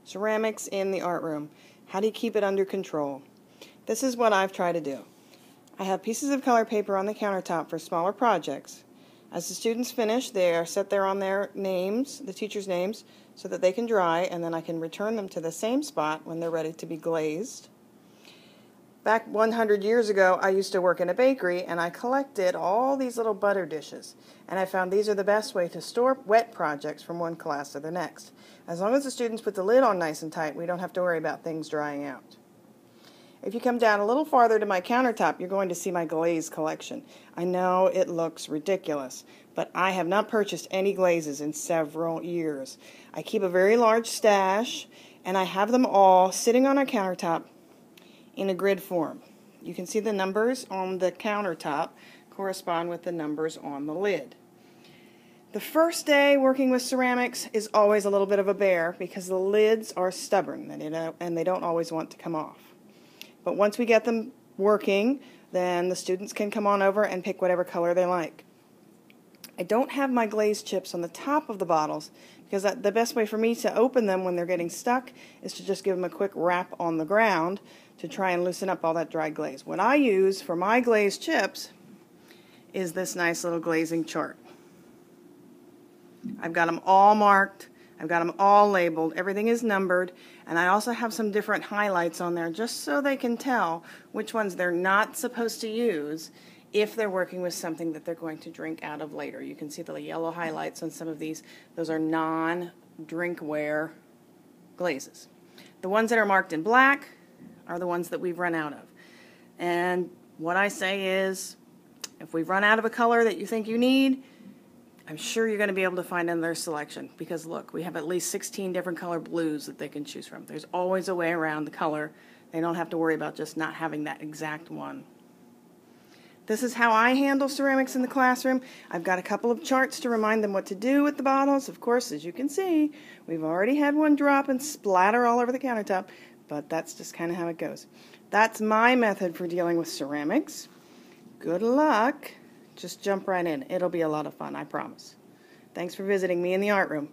Ceramics in the art room. How do you keep it under control? This is what I've tried to do. I have pieces of color paper on the countertop for smaller projects. As the students finish, they are set there on their names, the teachers' names, so that they can dry, and then I can return them to the same spot when they're ready to be glazed. Back 100 years ago, I used to work in a bakery, and I collected all these little butter dishes, and I found these are the best way to store wet projects from one class to the next. As long as the students put the lid on nice and tight, we don't have to worry about things drying out. If you come down a little farther to my countertop, you're going to see my glaze collection. I know it looks ridiculous, but I have not purchased any glazes in several years. I keep a very large stash, and I have them all sitting on a countertop in a grid form. You can see the numbers on the countertop correspond with the numbers on the lid. The first day working with ceramics is always a little bit of a bear because the lids are stubborn and they don't always want to come off. But once we get them working, then the students can come on over and pick whatever color they like. I don't have my glaze chips on the top of the bottles because the best way for me to open them when they're getting stuck is to just give them a quick rap on the ground to try and loosen up all that dry glaze. What I use for my glaze chips is this nice little glazing chart. I've got them all marked, I've got them all labeled, everything is numbered, and I also have some different highlights on there just so they can tell which ones they're not supposed to use if they're working with something that they're going to drink out of later. You can see the yellow highlights on some of these. Those are non-drinkware glazes. The ones that are marked in black are the ones that we've run out of. And what I say is, if we've run out of a color that you think you need, I'm sure you're going to be able to find in their selection, because look, we have at least 16 different color blues that they can choose from. There's always a way around the color. They don't have to worry about just not having that exact one. This is how I handle ceramics in the classroom. I've got a couple of charts to remind them what to do with the bottles. Of course, as you can see, we've already had one drop and splatter all over the countertop, but that's just kind of how it goes. That's my method for dealing with ceramics. Good luck. Just jump right in. It'll be a lot of fun, I promise. Thanks for visiting me in the art room.